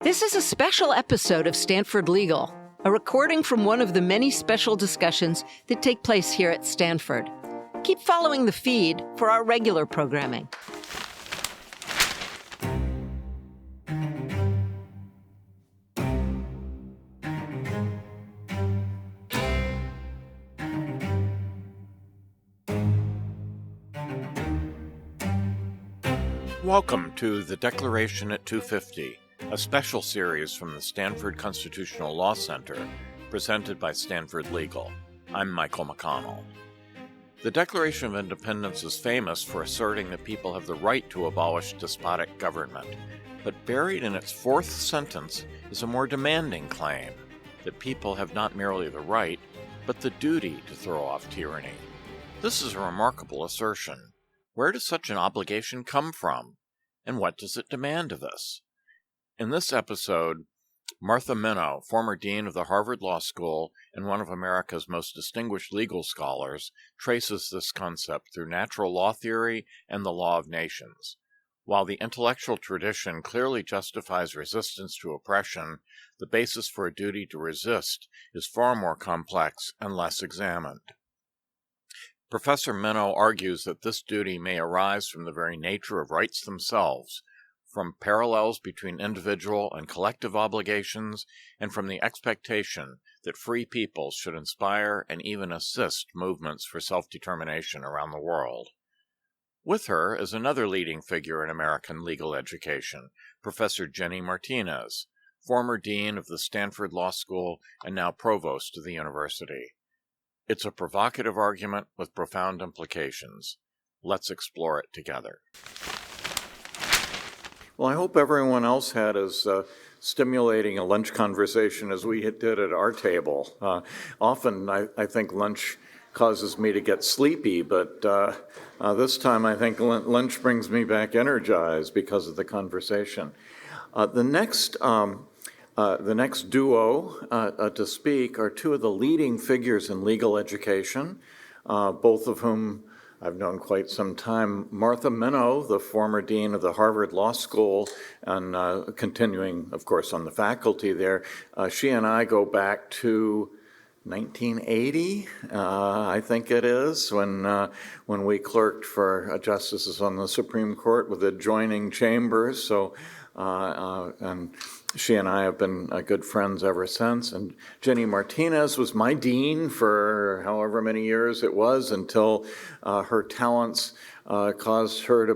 This is a special episode of Stanford Legal, a recording from one of the many special discussions that take place here at Stanford. Keep following the feed for our regular programming. Welcome to The Declaration at 250, a special series from the Stanford Constitutional Law Center, presented by Stanford Legal. I'm Michael McConnell. The Declaration of Independence is famous for asserting that people have the right to abolish despotic government, but buried in its fourth sentence is a more demanding claim that people have not merely the right, but the duty to throw off tyranny. This is a remarkable assertion. Where does such an obligation come from, and what does it demand of us? In this episode, Martha Minow, former dean of the Harvard Law School and one of America's most distinguished legal scholars, traces this concept through natural law theory and the law of nations. While the intellectual tradition clearly justifies resistance to oppression, the basis for a duty to resist is far more complex and less examined. Professor Minow argues that this duty may arise from the very nature of rights themselves, from parallels between individual and collective obligations, and from the expectation that free peoples should inspire and even assist movements for self-determination around the world. With her is another leading figure in American legal education, Professor Jenny Martinez, former dean of the Stanford Law School and now provost of the university. It's a provocative argument with profound implications. Let's explore it together. Well, I hope everyone else had as stimulating a lunch conversation as we did at our table. Often I think lunch causes me to get sleepy, but this time I think lunch brings me back energized because of the conversation. The next duo to speak are two of the leading figures in legal education, both of whom I've known quite some time. Martha Minow, the former dean of the Harvard Law School, and continuing, of course, on the faculty there. She and I go back to 1980, I think it is, when we clerked for justices on the Supreme Court with adjoining chambers. So, and she and I have been good friends ever since. And Jenny Martinez was my dean for however many years it was until her talents caused her to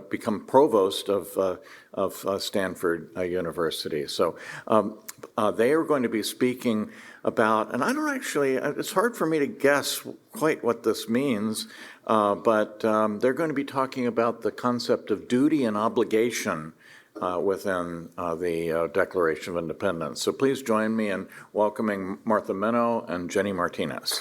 become provost of Stanford University. So they are going to be speaking about, and I don't actually, it's hard for me to guess quite what this means, but they're going to be talking about the concept of duty and obligation within the Declaration of Independence. So please join me in welcoming Martha Minow and Jenny Martinez.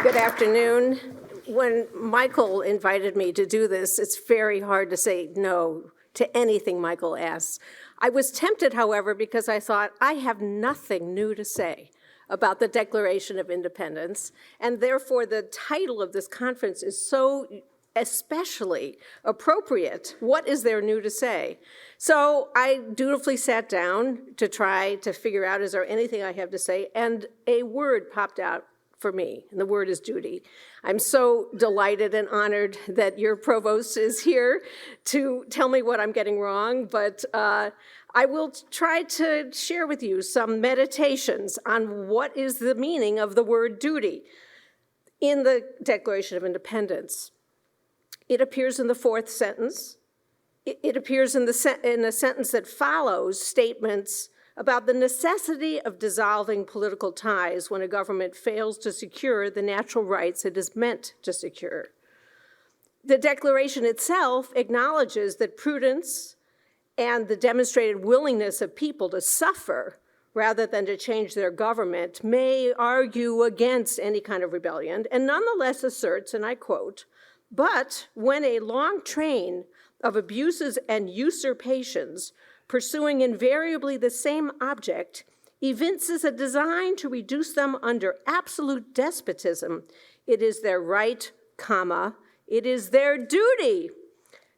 Good afternoon. When Michael invited me to do this, it's very hard to say no to anything Michael asks. I was tempted, however, because I thought I have nothing new to say about the Declaration of Independence, and therefore the title of this conference is so especially appropriate. What is there new to say? So I dutifully sat down to try to figure out, is there anything I have to say? And a word popped out for me, and the word is duty. I'm so delighted and honored that your provost is here to tell me what I'm getting wrong, but I will try to share with you some meditations on what is the meaning of the word duty in the Declaration of Independence. It appears in the fourth sentence. It appears in a sentence that follows statements about the necessity of dissolving political ties when a government fails to secure the natural rights it is meant to secure. The Declaration itself acknowledges that prudence and the demonstrated willingness of people to suffer rather than to change their government may argue against any kind of rebellion, and nonetheless asserts, and I quote, "But when a long train of abuses and usurpations pursuing invariably the same object, evinces a design to reduce them under absolute despotism, it is their right, it is their duty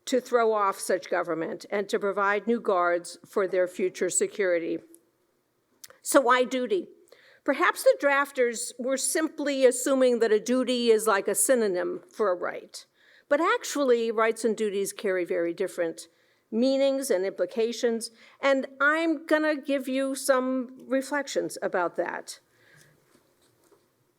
to throw off such government and to provide new guards for their future security. So why duty? Perhaps the drafters were simply assuming that a duty is like a synonym for a right. But actually, rights and duties carry very different meanings and implications, and I'm gonna give you some reflections about that.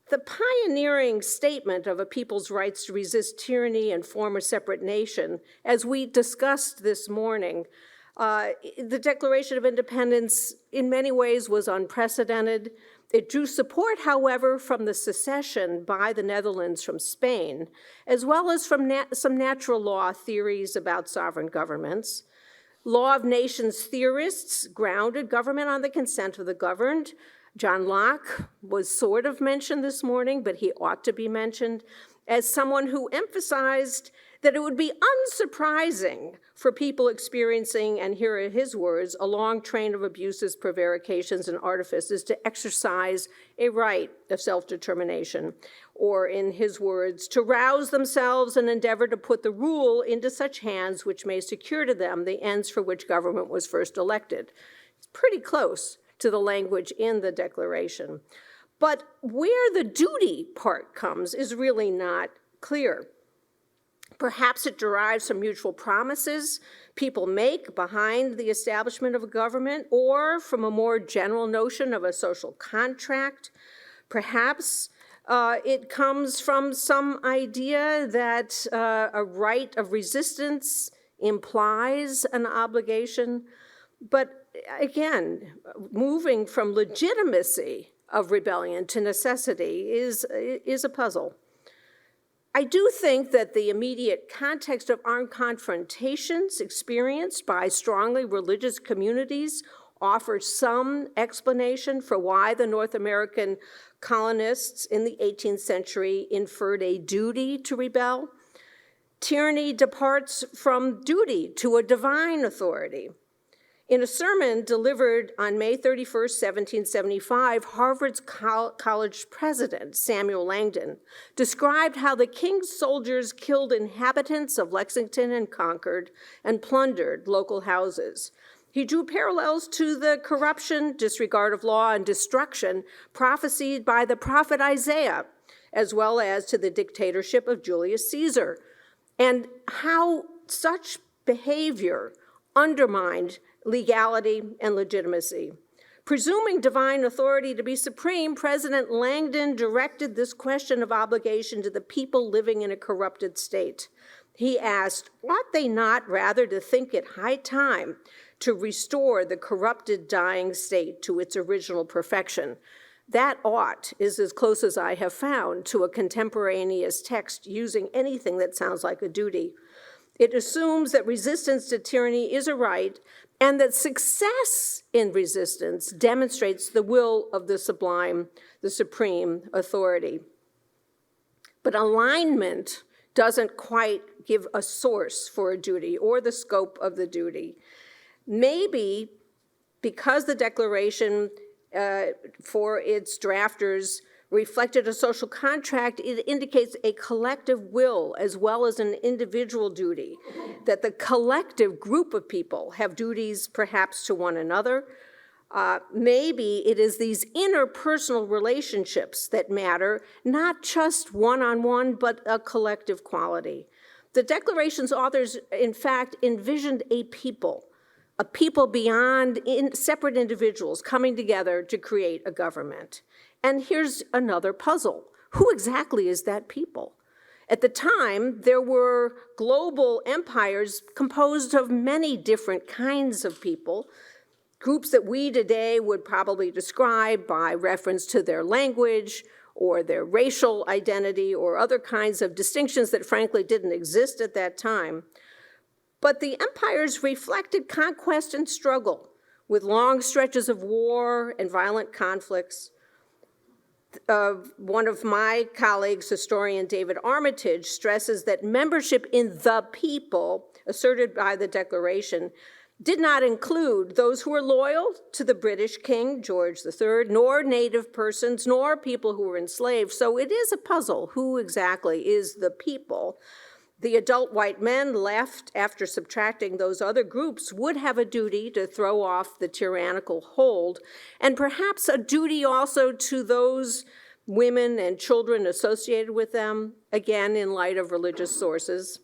The pioneering statement of a people's rights to resist tyranny and form a separate nation, as we discussed this morning, the Declaration of Independence in many ways was unprecedented. It drew support, however, from the secession by the Netherlands from Spain, as well as from some natural law theories about sovereign governments. Law of nations theorists grounded government on the consent of the governed. John Locke was sort of mentioned this morning, but he ought to be mentioned as someone who emphasized that it would be unsurprising for people experiencing, and here are his words, a long train of abuses, prevarications, and artifices to exercise a right of self-determination, or in his words, to rouse themselves and endeavor to put the rule into such hands which may secure to them the ends for which government was first elected. It's pretty close to the language in the Declaration. But where the duty part comes is really not clear. Perhaps it derives from mutual promises people make behind the establishment of a government, or from a more general notion of a social contract. Perhaps it comes from some idea that a right of resistance implies an obligation. But again, moving from legitimacy of rebellion to necessity is a puzzle. I do think that the immediate context of armed confrontations experienced by strongly religious communities offers some explanation for why the North American colonists in the 18th century inferred a duty to rebel. Tyranny departs from duty to a divine authority. In a sermon delivered on May 31st, 1775, Harvard's college president, Samuel Langdon, described how the king's soldiers killed inhabitants of Lexington and Concord and plundered local houses. He drew parallels to the corruption, disregard of law, and destruction prophesied by the prophet Isaiah, as well as to the dictatorship of Julius Caesar, and how such behavior undermined legality and legitimacy. Presuming divine authority to be supreme, President Langdon directed this question of obligation to the people living in a corrupted state. He asked, ought they not rather to think it high time to restore the corrupted, dying state to its original perfection? That ought is as close as I have found to a contemporaneous text using anything that sounds like a duty. It assumes that resistance to tyranny is a right, and that success in resistance demonstrates the will of the sublime, the supreme authority. But alignment doesn't quite give a source for a duty or the scope of the duty. Maybe because the Declaration for its drafters reflected a social contract, it indicates a collective will as well as an individual duty, that the collective group of people have duties perhaps to one another. Maybe it is these interpersonal relationships that matter, not just one-on-one, but a collective quality. The Declaration's authors, in fact, envisioned a people beyond separate individuals coming together to create a government. And here's another puzzle. Who exactly is that people? At the time, there were global empires composed of many different kinds of people, groups that we today would probably describe by reference to their language or their racial identity or other kinds of distinctions that frankly didn't exist at that time. But the empires reflected conquest and struggle with long stretches of war and violent conflicts. One of my colleagues, historian David Armitage, stresses that membership in the people asserted by the Declaration did not include those who were loyal to the British King, George III, nor native persons, nor people who were enslaved. So it is a puzzle. Who exactly is the people? The adult white men left after subtracting those other groups would have a duty to throw off the tyrannical hold, and perhaps a duty also to those women and children associated with them, again, in light of religious sources.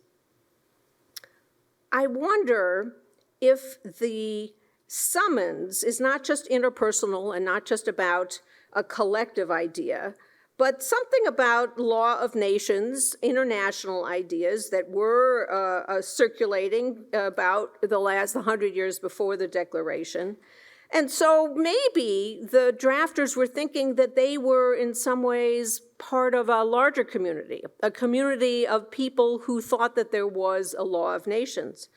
I wonder if the summons is not just interpersonal and not just about a collective idea, but something about law of nations, international ideas that were circulating about the last 100 years before the Declaration. And so maybe the drafters were thinking that they were in some ways part of a larger community, a community of people who thought that there was a law of nations.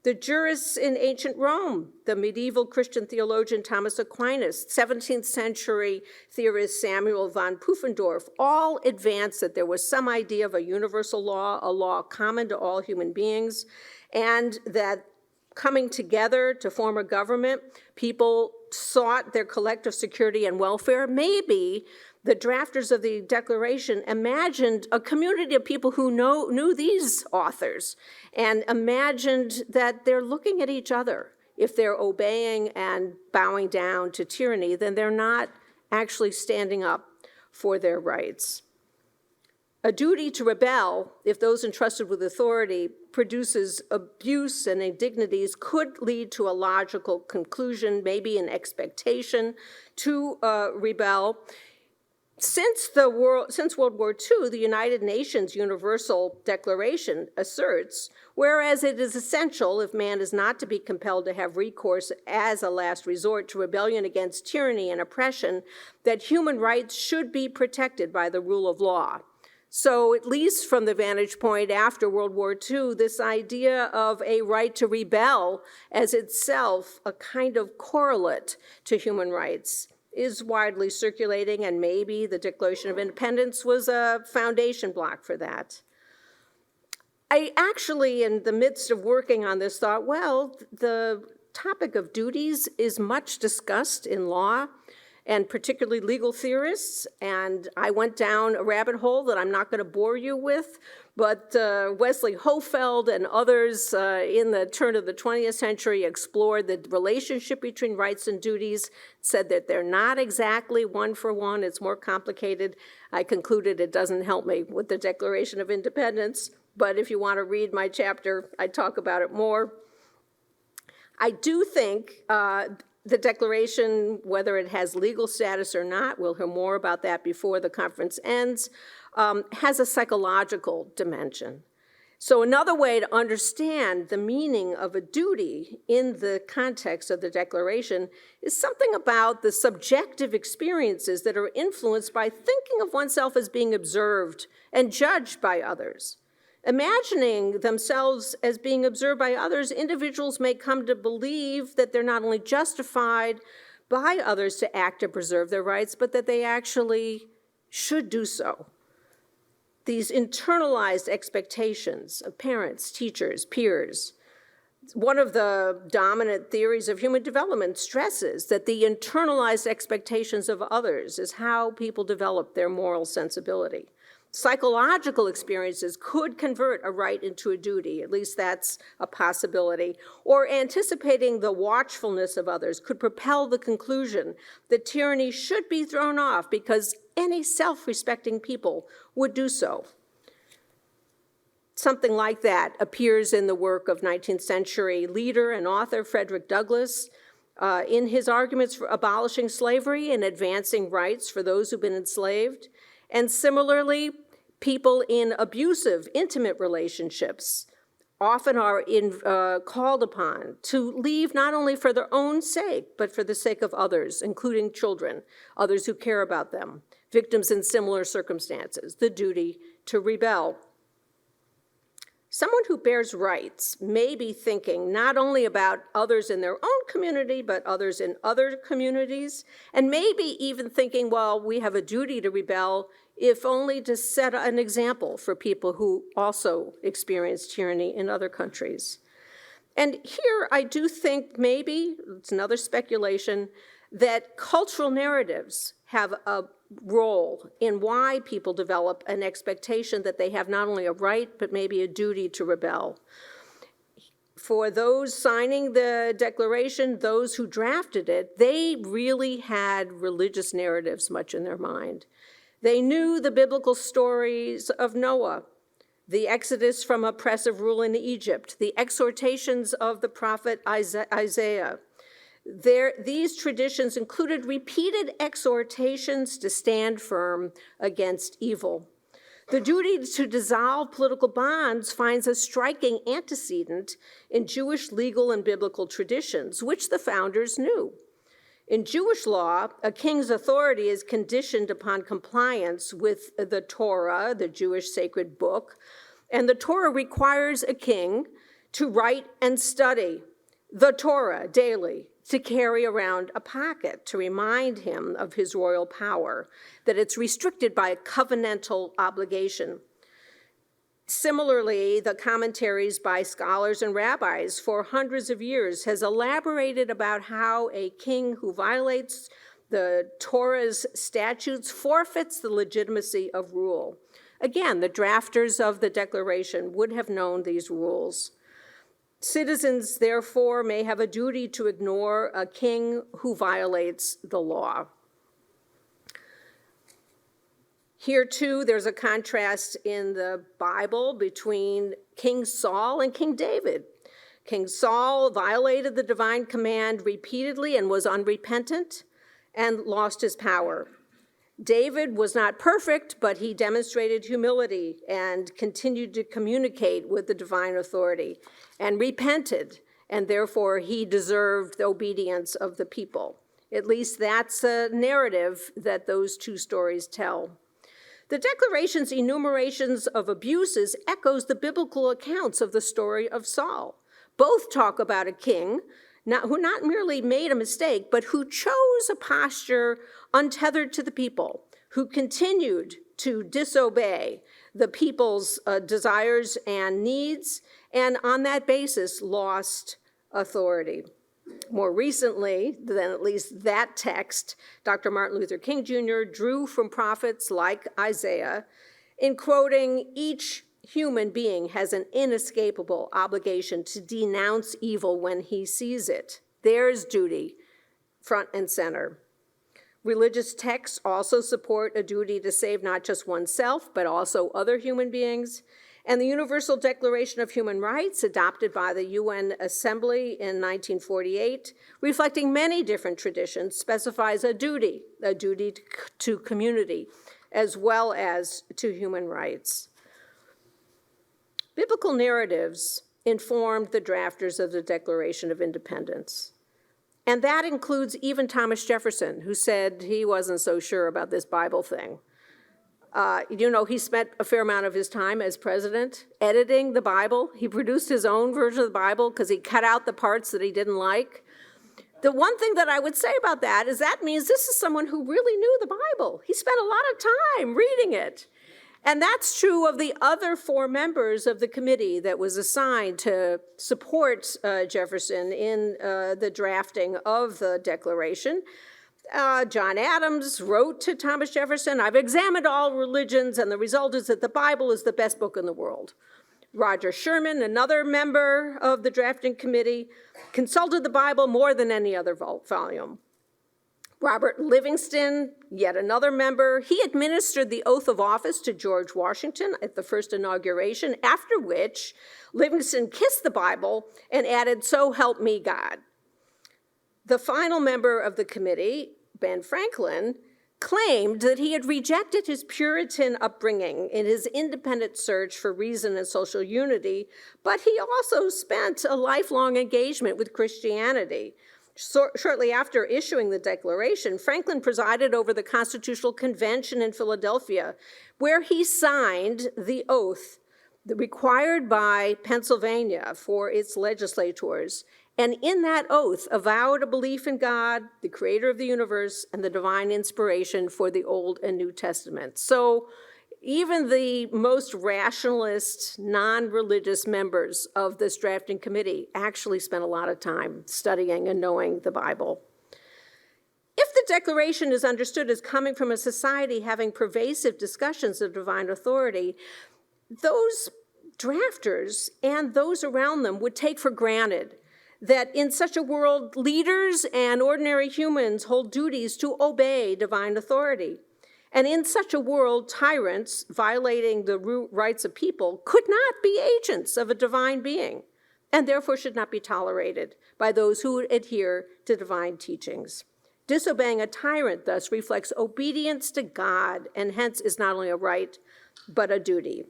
The jurists in ancient Rome, the medieval Christian theologian Thomas Aquinas, 17th century theorist Samuel von Pufendorf, all advanced that there was some idea of a universal law, a law common to all human beings, and that coming together to form a government, people sought their collective security and welfare. Maybe the drafters of the Declaration imagined a community of people who knew these authors and imagined that they're looking at each other. If they're obeying and bowing down to tyranny, then they're not actually standing up for their rights. A duty to rebel, if those entrusted with authority, produces abuse and indignities, could lead to a logical conclusion, maybe an expectation to rebel. Since World War II, the United Nations Universal Declaration asserts, whereas it is essential if man is not to be compelled to have recourse as a last resort to rebellion against tyranny and oppression, that human rights should be protected by the rule of law. So at least from the vantage point after World War II, this idea of a right to rebel as itself a kind of correlate to human rights is widely circulating, and maybe the Declaration of Independence was a foundation block for that. I actually, in the midst of working on this, thought, well, the topic of duties is much discussed in law, and particularly legal theorists, and I went down a rabbit hole that I'm not going to bore you with, but Wesley Hofeld and others in the turn of the 20th century explored the relationship between rights and duties, said that they're not exactly one for one, it's more complicated. I concluded it doesn't help me with the Declaration of Independence, but if you want to read my chapter, I talk about it more. I do think the Declaration, whether it has legal status or not, we'll hear more about that before the conference ends, has a psychological dimension. So another way to understand the meaning of a duty in the context of the Declaration is something about the subjective experiences that are influenced by thinking of oneself as being observed and judged by others. Imagining themselves as being observed by others, individuals may come to believe that they're not only justified by others to act to preserve their rights, but that they actually should do so. These internalized expectations of parents, teachers, peers. One of the dominant theories of human development stresses that the internalized expectations of others is how people develop their moral sensibility. Psychological experiences could convert a right into a duty, at least that's a possibility, or anticipating the watchfulness of others could propel the conclusion that tyranny should be thrown off because any self-respecting people would do so. Something like that appears in the work of 19th century leader and author Frederick Douglass in his arguments for abolishing slavery and advancing rights for those who've been enslaved. And similarly, people in abusive, intimate relationships often are called upon to leave not only for their own sake, but for the sake of others, including children, others who care about them, victims in similar circumstances, the duty to rebel. Someone who bears rights may be thinking not only about others in their own community, but others in other communities, and maybe even thinking, well, we have a duty to rebel, if only to set an example for people who also experience tyranny in other countries. And here I do think maybe, it's another speculation, that cultural narratives have a role in why people develop an expectation that they have not only a right, but maybe a duty to rebel. For those signing the Declaration, those who drafted it, they really had religious narratives much in their mind. They knew the biblical stories of Noah, the exodus from oppressive rule in Egypt, the exhortations of the prophet Isaiah. These traditions included repeated exhortations to stand firm against evil. The duty to dissolve political bonds finds a striking antecedent in Jewish legal and biblical traditions, which the founders knew. In Jewish law, a king's authority is conditioned upon compliance with the Torah, the Jewish sacred book, and the Torah requires a king to write and study the Torah daily, to carry around a packet to remind him of his royal power, that it's restricted by a covenantal obligation. Similarly, the commentaries by scholars and rabbis for hundreds of years has elaborated about how a king who violates the Torah's statutes forfeits the legitimacy of rule. Again, the drafters of the Declaration would have known these rules. Citizens, therefore, may have a duty to ignore a king who violates the law. Here, too, there's a contrast in the Bible between King Saul and King David. King Saul violated the divine command repeatedly and was unrepentant and lost his power. David was not perfect, but he demonstrated humility and continued to communicate with the divine authority and repented, and therefore he deserved the obedience of the people. At least that's a narrative that those two stories tell. The Declaration's enumerations of abuses echoes the biblical accounts of the story of Saul. Both talk about a king who not merely made a mistake, but who chose a posture untethered to the people, who continued to disobey the people's desires and needs, and on that basis lost authority. More recently than at least that text, Dr. Martin Luther King Jr. drew from prophets like Isaiah in quoting, "Each human being has an inescapable obligation to denounce evil when he sees it. There's duty, front and center." Religious texts also support a duty to save not just oneself, but also other human beings. And the Universal Declaration of Human Rights, adopted by the UN Assembly in 1948, reflecting many different traditions, specifies a duty to community, as well as to human rights. Biblical narratives informed the drafters of the Declaration of Independence. And that includes even Thomas Jefferson, who said he wasn't so sure about this Bible thing. He spent a fair amount of his time as president editing the Bible. He produced his own version of the Bible because he cut out the parts that he didn't like. The one thing that I would say about that is that means this is someone who really knew the Bible. He spent a lot of time reading it. And that's true of the other 4 members of the committee that was assigned to support Jefferson in the drafting of the Declaration. John Adams wrote to Thomas Jefferson, "I've examined all religions, and the result is that the Bible is the best book in the world." Roger Sherman, another member of the drafting committee, consulted the Bible more than any other volume. Robert Livingston, yet another member, he administered the oath of office to George Washington at the first inauguration, after which Livingston kissed the Bible and added, "So help me God." The final member of the committee, Ben Franklin, claimed that he had rejected his Puritan upbringing in his independent search for reason and social unity, but he also spent a lifelong engagement with Christianity. Shortly after issuing the Declaration, Franklin presided over the Constitutional Convention in Philadelphia, where he signed the oath required by Pennsylvania for its legislators. And in that oath, avowed a belief in God, the creator of the universe, and the divine inspiration for the Old and New Testament. So even the most rationalist, non-religious members of this drafting committee actually spent a lot of time studying and knowing the Bible. declaration is understood as coming from a society having pervasive discussions of divine authority, those drafters and those around them would take for granted that in such a world, leaders and ordinary humans hold duties to obey divine authority. And in such a world, tyrants violating the rights of people could not be agents of a divine being, and therefore should not be tolerated by those who adhere to divine teachings. Disobeying a tyrant thus reflects obedience to God, and hence is not only a right, but a duty.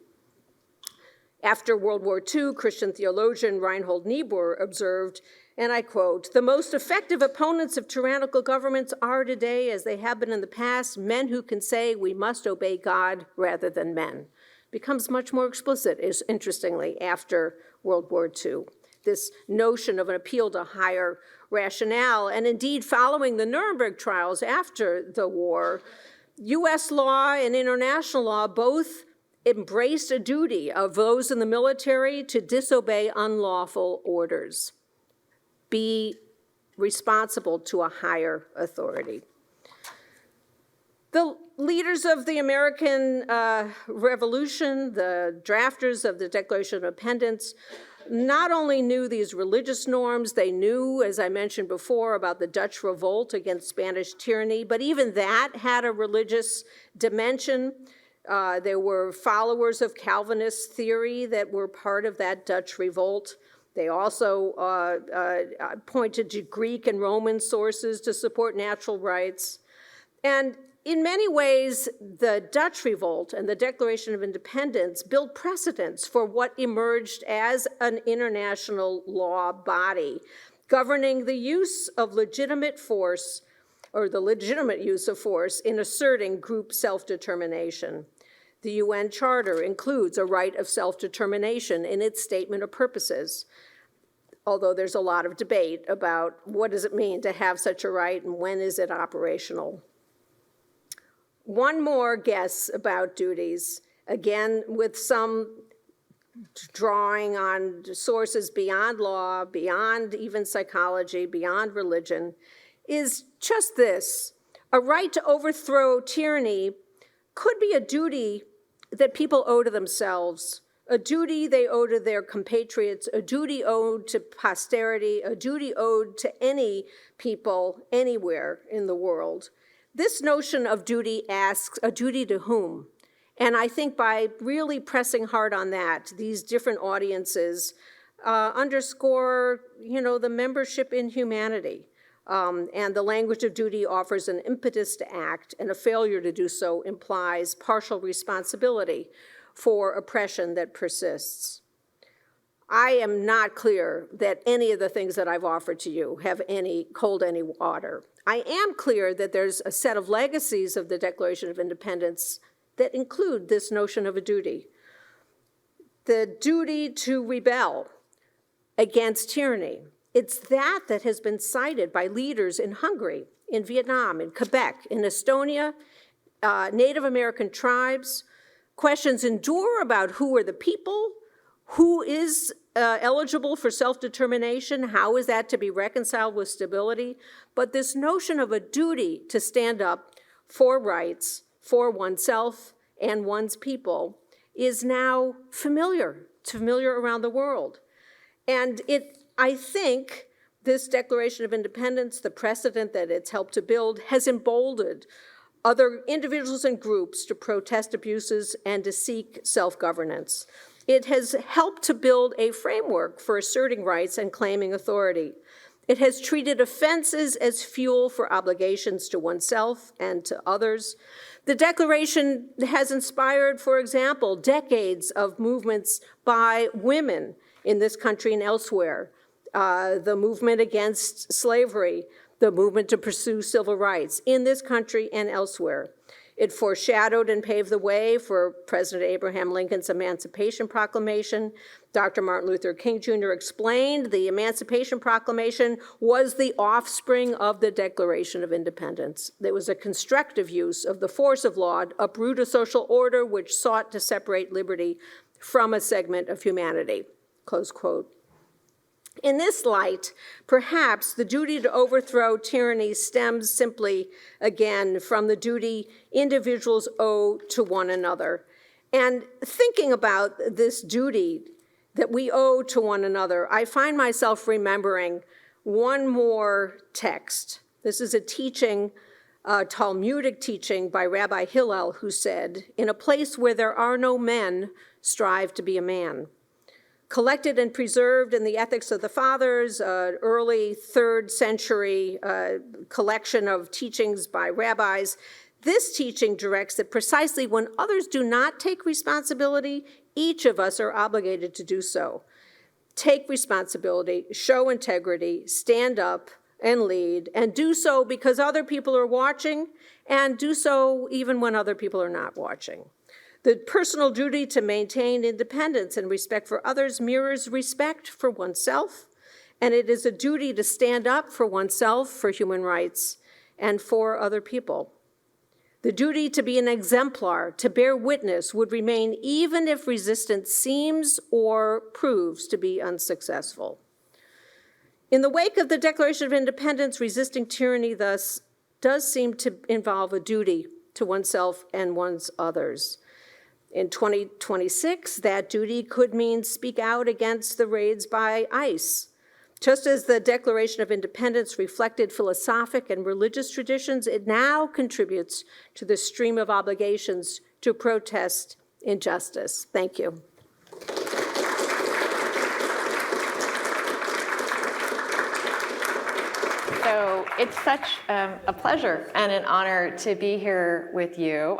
After World War II, Christian theologian Reinhold Niebuhr observed, and I quote, "The most effective opponents of tyrannical governments are today, as they have been in the past, men who can say we must obey God rather than men." Becomes much more explicit, interestingly, after World War II. This notion of an appeal to higher rationale, and indeed following the Nuremberg trials after the war, US law and international law both embraced a duty of those in the military to disobey unlawful orders, be responsible to a higher authority. The leaders of the American Revolution, the drafters of the Declaration of Independence, not only knew these religious norms, they knew, as I mentioned before, about the Dutch revolt against Spanish tyranny, but even that had a religious dimension. There were followers of Calvinist theory that were part of that Dutch revolt. They also pointed to Greek and Roman sources to support natural rights. And in many ways, the Dutch revolt and the Declaration of Independence built precedents for what emerged as an international law body governing the use of legitimate force, or the legitimate use of force, in asserting group self-determination. The UN Charter includes a right of self-determination in its statement of purposes, although there's a lot of debate about what does it mean to have such a right and when is it operational. One more guess about duties, again with some drawing on sources beyond law, beyond even psychology, beyond religion, is just this. A right to overthrow tyranny could be a duty that people owe to themselves, a duty they owe to their compatriots, a duty owed to posterity, a duty owed to any people anywhere in the world. This notion of duty asks, a duty to whom? And I think by really pressing hard on that, these different audiences underscore, the membership in humanity. And the language of duty offers an impetus to act, and a failure to do so implies partial responsibility for oppression that persists. I am not clear that any of the things that I've offered to you hold any water. I am clear that there's a set of legacies of the Declaration of Independence that include this notion of a duty. The duty to rebel against tyranny. It's that has been cited by leaders in Hungary, in Vietnam, in Quebec, in Estonia, Native American tribes. Questions endure about who are the people, who is eligible for self-determination, how is that to be reconciled with stability? But this notion of a duty to stand up for rights, for oneself and one's people, is now familiar around the world. And I think this Declaration of Independence, the precedent that it's helped to build, has emboldened other individuals and groups to protest abuses and to seek self-governance. It has helped to build a framework for asserting rights and claiming authority. It has treated offenses as fuel for obligations to oneself and to others. The Declaration has inspired, for example, decades of movements by women in this country and elsewhere. The movement against slavery, the movement to pursue civil rights in this country and elsewhere. It foreshadowed and paved the way for President Abraham Lincoln's Emancipation Proclamation. Dr. Martin Luther King Jr. explained the Emancipation Proclamation was the offspring of the Declaration of Independence. There was a constructive use of the force of law to uproot a social order which sought to separate liberty from a segment of humanity, close quote. In this light, perhaps the duty to overthrow tyranny stems simply, again, from the duty individuals owe to one another. And thinking about this duty that we owe to one another, I find myself remembering one more text. This is a teaching, Talmudic teaching by Rabbi Hillel, who said, "In a place where there are no men, strive to be a man." Collected and preserved in the Ethics of the Fathers, early 3rd century collection of teachings by rabbis, this teaching directs that precisely when others do not take responsibility, each of us are obligated to do so. Take responsibility, show integrity, stand up and lead, and do so because other people are watching, and do so even when other people are not watching. The personal duty to maintain independence and respect for others mirrors respect for oneself, and it is a duty to stand up for oneself, for human rights, and for other people. The duty to be an exemplar, to bear witness, would remain even if resistance seems or proves to be unsuccessful. In the wake of the Declaration of Independence, resisting tyranny thus does seem to involve a duty to oneself and one's others. In 2026, that duty could mean speak out against the raids by ICE. Just as the Declaration of Independence reflected philosophic and religious traditions, it now contributes to the stream of obligations to protest injustice. Thank you. So it's such a pleasure and an honor to be here with you.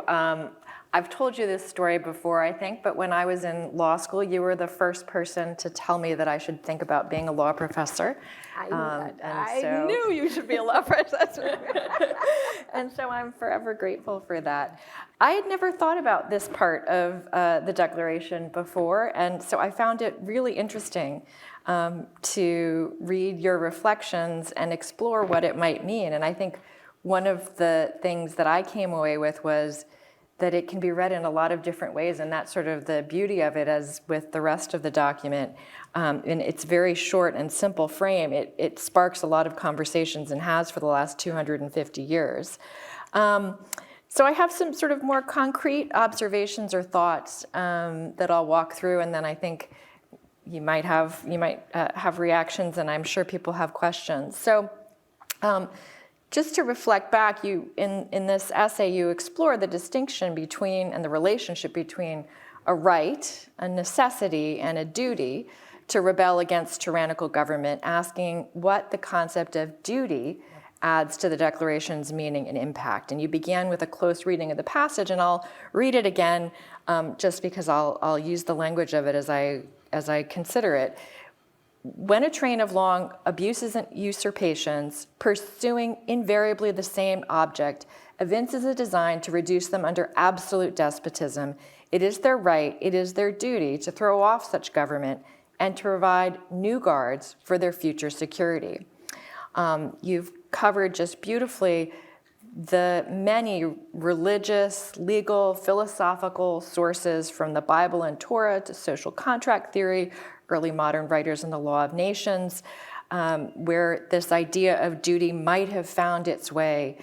I've told you this story before, I think, but when I was in law school, you were the first person to tell me that I should think about being a law professor. I knew you should be a law professor. And so I'm forever grateful for that. I had never thought about this part of the Declaration before, and so I found it really interesting to read your reflections and explore what it might mean. And I think one of the things that I came away with was that it can be read in a lot of different ways, and that's sort of the beauty of it, as with the rest of the document. In its very short and simple frame, it sparks a lot of conversations and has for the last 250 years. So I have some sort of more concrete observations or thoughts that I'll walk through, and then I think you might have reactions, and I'm sure people have questions. So. Just to reflect back, in this essay, you explore the distinction between and the relationship between a right, a necessity, and a duty to rebel against tyrannical government, asking what the concept of duty adds to the Declaration's meaning and impact. And you began with a close reading of the passage, and I'll read it again just because I'll use the language of it as I consider it. When a train of long abuses and usurpations, pursuing invariably the same object, evinces a design to reduce them under absolute despotism, it is their right, it is their duty to throw off such government and to provide new guards for their future security. You've covered just beautifully the many religious, legal, philosophical sources from the Bible and Torah to social contract theory, early modern writers in the Law of Nations, where this idea of duty might have found its way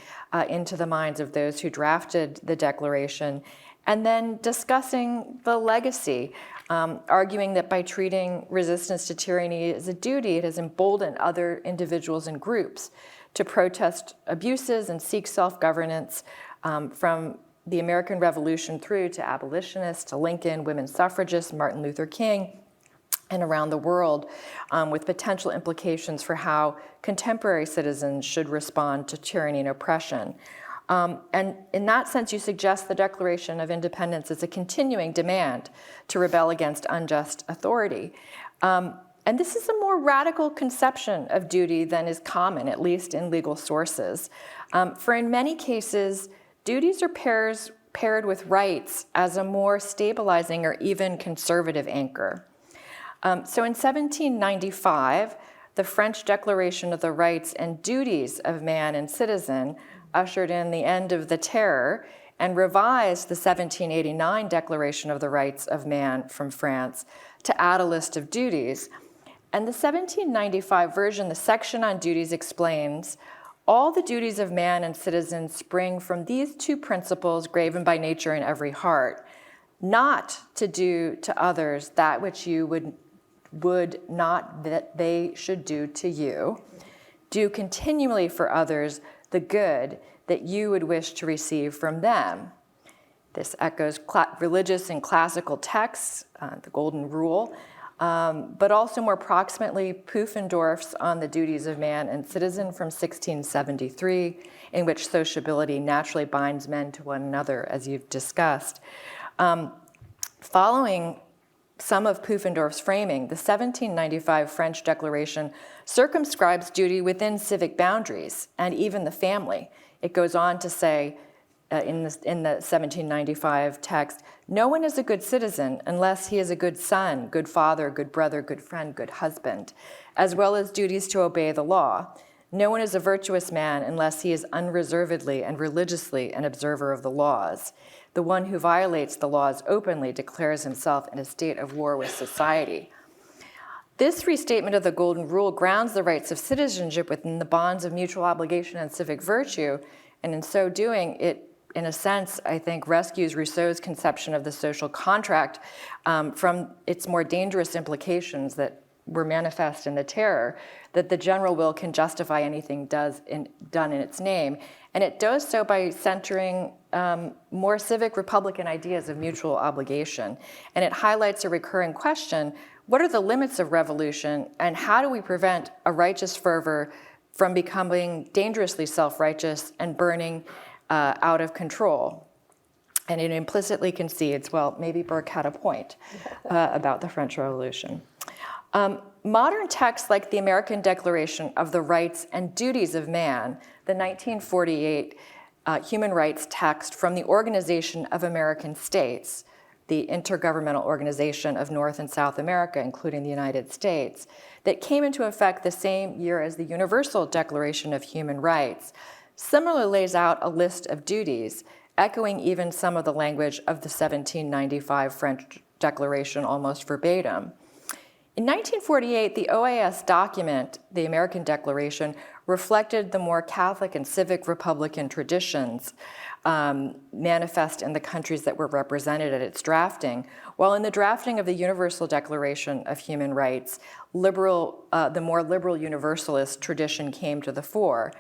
into the minds of those who drafted the Declaration, and then discussing the legacy, arguing that by treating resistance to tyranny as a duty, it has emboldened other individuals and groups to protest abuses and seek self-governance, from the American Revolution through to abolitionists, to Lincoln, women's suffragists, Martin Luther King, and around the world, with potential implications for how contemporary citizens should respond to tyranny and oppression. And in that sense, you suggest the Declaration of Independence is a continuing demand to rebel against unjust authority. And this is a more radical conception of duty than is common, at least in legal sources. For in many cases, duties are paired with rights as a more stabilizing or even conservative anchor. So in 1795, the French Declaration of the Rights and Duties of Man and Citizen ushered in the end of the Terror and revised the 1789 Declaration of the Rights of Man from France to add a list of duties. And the 1795 version, the section on duties explains, all the duties of man and citizen spring from these two principles graven by nature in every heart, not to do to others that which you would not that they should do to you. Do continually for others the good that you would wish to receive from them. This echoes religious and classical texts, the Golden Rule, but also more proximately Pufendorf's On the Duties of Man and Citizen from 1673, in which sociability naturally binds men to one another, as you've discussed. Following some of Pufendorf's framing, the 1795 French Declaration circumscribes duty within civic boundaries and even the family. It goes on to say, in the 1795 text, no one is a good citizen unless he is a good son, good father, good brother, good friend, good husband, as well as duties to obey the law. No one is a virtuous man unless he is unreservedly and religiously an observer of the laws. The one who violates the laws openly declares himself in a state of war with society. This restatement of the Golden Rule grounds the rights of citizenship within the bonds of mutual obligation and civic virtue, and in so doing, it, in a sense, I think, rescues Rousseau's conception of the social contract from its more dangerous implications that were manifest in the Terror, that the general will can justify anything done in its name. And it does so by centering more civic republican ideas of mutual obligation. And it highlights a recurring question: what are the limits of revolution, and how do we prevent a righteous fervor from becoming dangerously self-righteous and burning out of control? And it implicitly concedes, well, maybe Burke had a point about the French Revolution. Modern texts like the American Declaration of the Rights and Duties of Man, the 1948 human rights text from the Organization of American States, the intergovernmental organization of North and South America, including the United States, that came into effect the same year as the Universal Declaration of Human Rights, similarly lays out a list of duties, echoing even some of the language of the 1795 French Declaration almost verbatim. In 1948, the OAS document, the American Declaration, reflected the more Catholic and civic republican traditions manifest in the countries that were represented at its drafting, while in the drafting of the Universal Declaration of Human Rights, the more liberal universalist tradition came to the fore.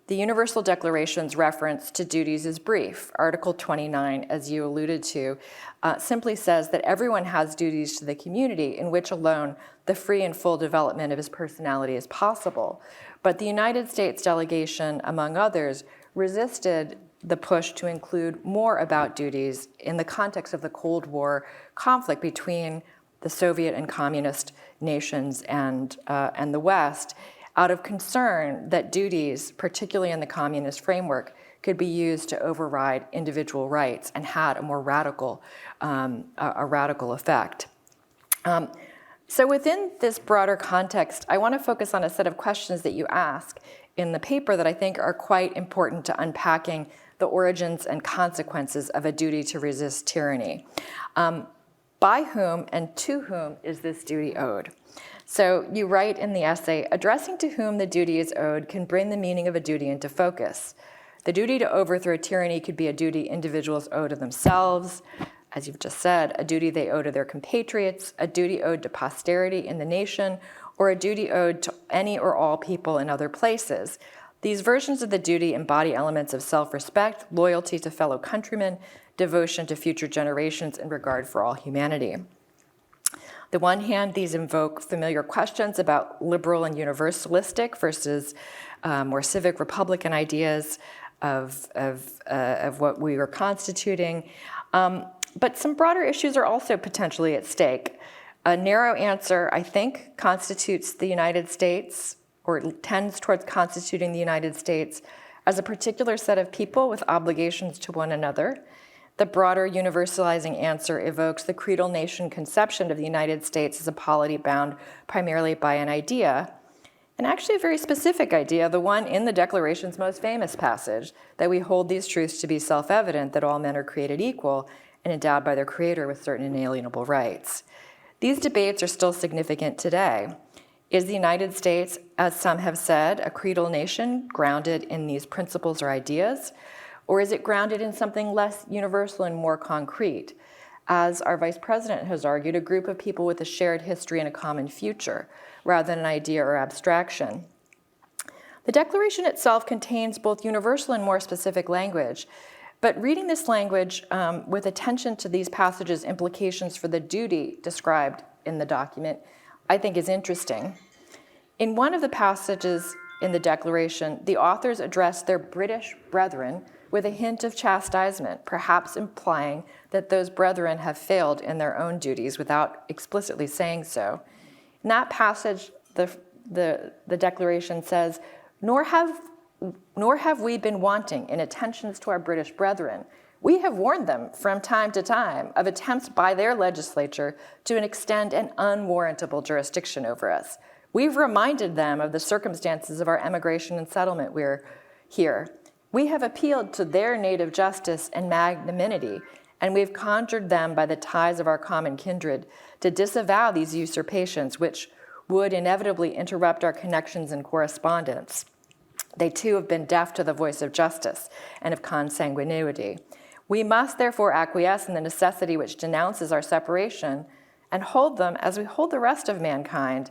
The Universal Declaration's reference to duties is brief. Article 29, as you alluded to, simply says that everyone has duties to the community in which alone the free and full development of his personality is possible. But the United States delegation, among others, resisted the push to include more about duties in the context of the Cold War conflict between the Soviet and communist nations and the West, out of concern that duties, particularly in the communist framework, could be used to override individual rights and had a more radical effect. So within this broader context, I want to focus on a set of questions that you ask in the paper that I think are quite important to unpacking the origins and consequences of a duty to resist tyranny. By whom and to whom is this duty owed? So you write in the essay, addressing to whom the duty is owed can bring the meaning of a duty into focus. The duty to overthrow tyranny could be a duty individuals owe to themselves, as you've just said, a duty they owe to their compatriots, a duty owed to posterity in the nation, or a duty owed to any or all people in other places. These versions of the duty embody elements of self-respect, loyalty to fellow countrymen, devotion to future generations, and regard for all humanity. On the one hand, these invoke familiar questions about liberal and universalistic versus more civic republican ideas of what we were constituting. But some broader issues are also potentially at stake. A narrow answer, I think, constitutes the United States, or tends towards constituting the United States as a particular set of people with obligations to one another. The broader universalizing answer evokes the creedal nation conception of the United States as a polity bound primarily by an idea, and actually a very specific idea, the one in the Declaration's most famous passage, that we hold these truths to be self-evident, that all men are created equal and endowed by their Creator with certain inalienable rights. These debates are still significant today. Is the United States, as some have said, a creedal nation grounded in these principles or ideas? Or is it grounded in something less universal and more concrete? As our vice president has argued, a group of people with a shared history and a common future, rather than an idea or abstraction. The Declaration itself contains both universal and more specific language, but reading this language with attention to these passages' implications for the duty described in the document, I think is interesting. In one of the passages in the Declaration, the authors address their British brethren with a hint of chastisement, perhaps implying that those brethren have failed in their own duties without explicitly saying so. In that passage, the Declaration says, nor have we been wanting in attentions to our British brethren. We have warned them from time to time of attempts by their legislature to extend an unwarrantable jurisdiction over us. We've reminded them of the circumstances of our emigration and settlement here. We have appealed to their native justice and magnanimity, and we've conjured them by the ties of our common kindred to disavow these usurpations, which would inevitably interrupt our connections and correspondence. They too have been deaf to the voice of justice and of consanguinity. We must therefore acquiesce in the necessity which denounces our separation and hold them as we hold the rest of mankind,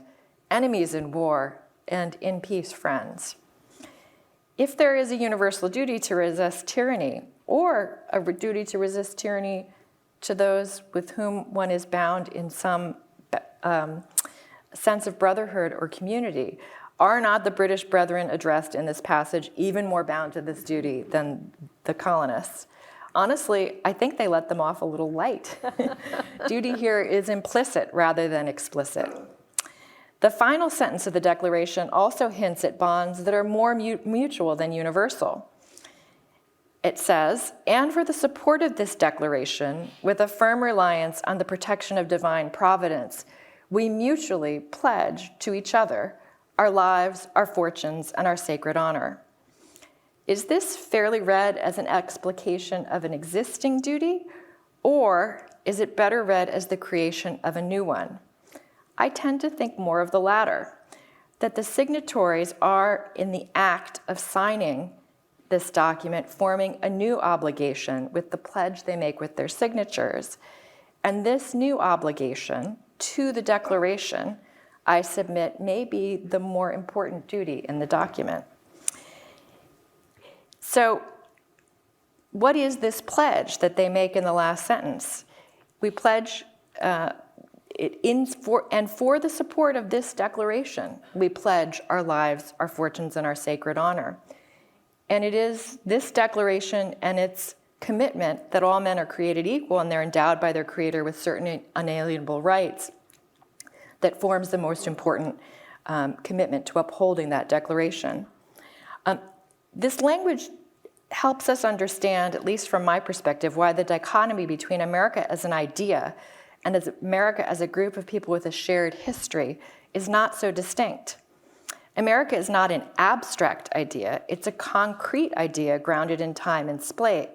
enemies in war and in peace friends. If there is a universal duty to resist tyranny, or a duty to resist tyranny to those with whom one is bound in some sense of brotherhood or community, are not the British brethren addressed in this passage even more bound to this duty than the colonists? Honestly, I think they let them off a little light. Duty here is implicit rather than explicit. The final sentence of the Declaration also hints at bonds that are more mutual than universal. It says, and for the support of this declaration, with a firm reliance on the protection of divine providence, we mutually pledge to each other our lives, our fortunes, and our sacred honor. Is this fairly read as an explication of an existing duty, or is it better read as the creation of a new one? I tend to think more of the latter, that the signatories are in the act of signing this document, forming a new obligation with the pledge they make with their signatures. And this new obligation to the Declaration, I submit, may be the more important duty in the document. So, what is this pledge that they make in the last sentence? We pledge, for the support of this declaration, we pledge our lives, our fortunes, and our sacred honor. And it is this declaration and its commitment that all men are created equal and they're endowed by their Creator with certain unalienable rights that forms the most important commitment to upholding that declaration. This language helps us understand, at least from my perspective, why the dichotomy between America as an idea and as America as a group of people with a shared history is not so distinct. America is not an abstract idea, it's a concrete idea grounded in time and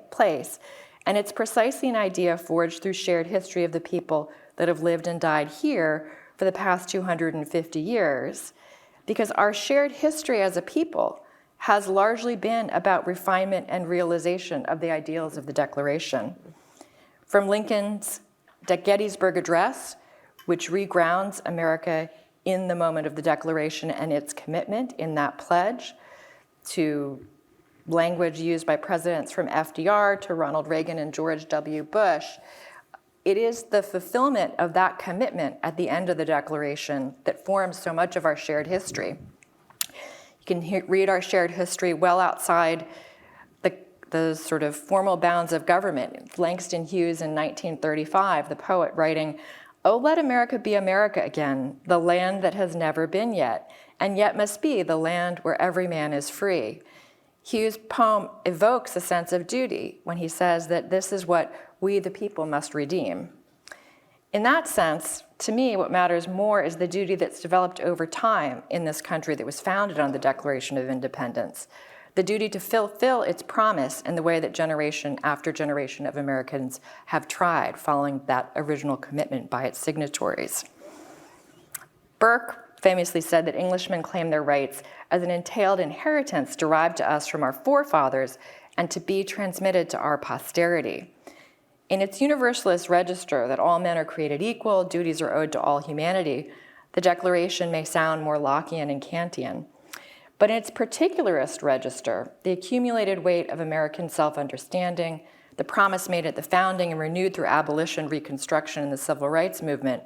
place, and it's precisely an idea forged through shared history of the people that have lived and died here for the past 250 years, because our shared history as a people has largely been about refinement and realization of the ideals of the Declaration. From Lincoln's Gettysburg Address, which regrounds America in the moment of the Declaration and its commitment in that pledge, to language used by presidents from FDR to Ronald Reagan and George W. Bush, it is the fulfillment of that commitment at the end of the Declaration that forms so much of our shared history. You can read our shared history well outside the sort of formal bounds of government. Langston Hughes in 1935, the poet, writing, "Oh, let America be America again, the land that has never been yet, and yet must be the land where every man is free." Hughes' poem evokes a sense of duty when he says that this is what we the people must redeem. In that sense, to me, what matters more is the duty that's developed over time in this country that was founded on the Declaration of Independence, the duty to fulfill its promise in the way that generation after generation of Americans have tried, following that original commitment by its signatories. Burke famously said that Englishmen claim their rights as an entailed inheritance derived to us from our forefathers and to be transmitted to our posterity. In its universalist register that all men are created equal, duties are owed to all humanity, the Declaration may sound more Lockean and Kantian. But in its particularist register, the accumulated weight of American self-understanding, the promise made at the founding and renewed through abolition, Reconstruction, and the Civil Rights Movement,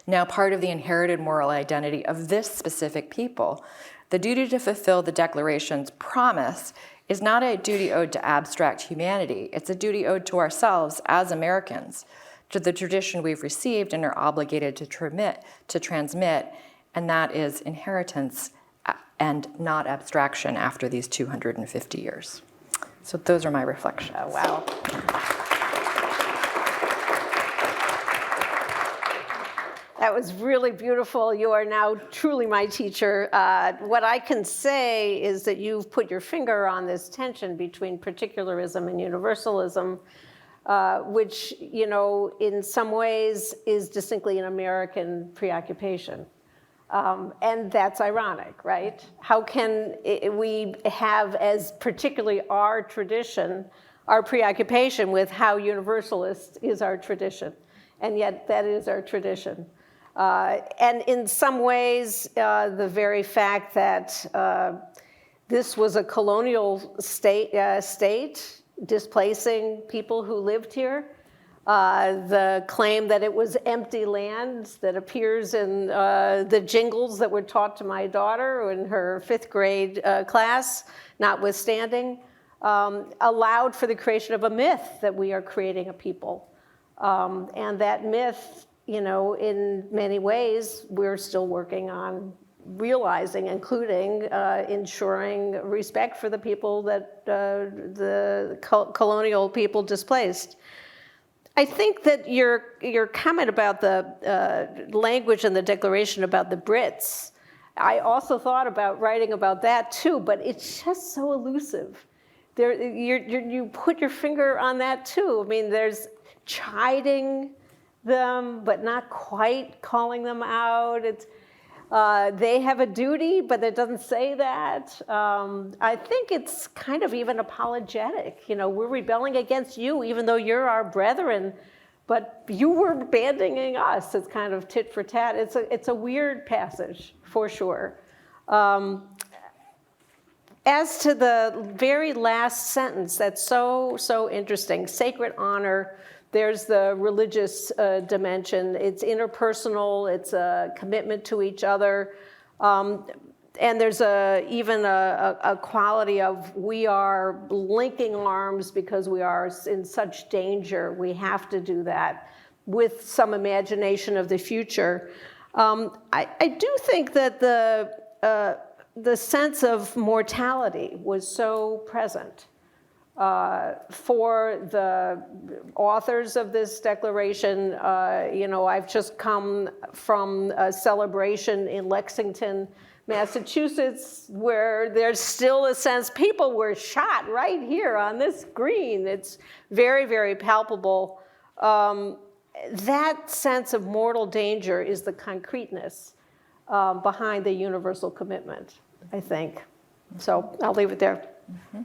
now part of the inherited moral identity of this specific people, the duty to fulfill the Declaration's promise is not a duty owed to abstract humanity. It's a duty owed to ourselves as Americans, to the tradition we've received and are obligated to transmit, and that is inheritance and not abstraction after these 250 years. So those are my reflections. Oh, wow. That was really beautiful. You are now truly my teacher. What I can say is that you've put your finger on this tension between particularism and universalism, which, you know, in some ways is distinctly an American preoccupation. And that's ironic, right? How can we have as particularly our tradition, our preoccupation with how universalist is our tradition, and yet that is our tradition. And in some ways, the very fact that this was a colonial state displacing people who lived here, the claim that it was empty land that appears in the jingles that were taught to my daughter in her 5th grade class, notwithstanding, allowed for the creation of a myth that we are creating a people. And that myth, you know, in many ways, we're still working on realizing, including ensuring respect for the people that the colonial people displaced. I think that your comment about the language in the Declaration about the Brits, I also thought about writing about that too, but it's just so elusive. You put your finger on that too. I mean, there's chiding them, but not quite calling them out. It's, they have a duty, but it doesn't say that. I think it's kind of even apologetic. You know, we're rebelling against you, even though you're our brethren, but you were abandoning us. It's kind of tit for tat. It's a weird passage, for sure. As to the very last sentence, that's so interesting. Sacred honor. There's the religious dimension. It's interpersonal. It's a commitment to each other. And there's even a quality of we are linking arms because we are in such danger. We have to do that with some imagination of the future. I do think that the sense of mortality was so present. For the authors of this declaration, you know, I've just come from a celebration in Lexington, Massachusetts, where there's still a sense people were shot right here on this green. It's very, very palpable. That sense of mortal danger is the concreteness behind the universal commitment, I think. So I'll leave it there. Mm-hmm.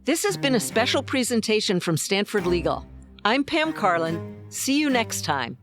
This has been a special presentation from Stanford Legal. I'm Pam Carlin. See you next time.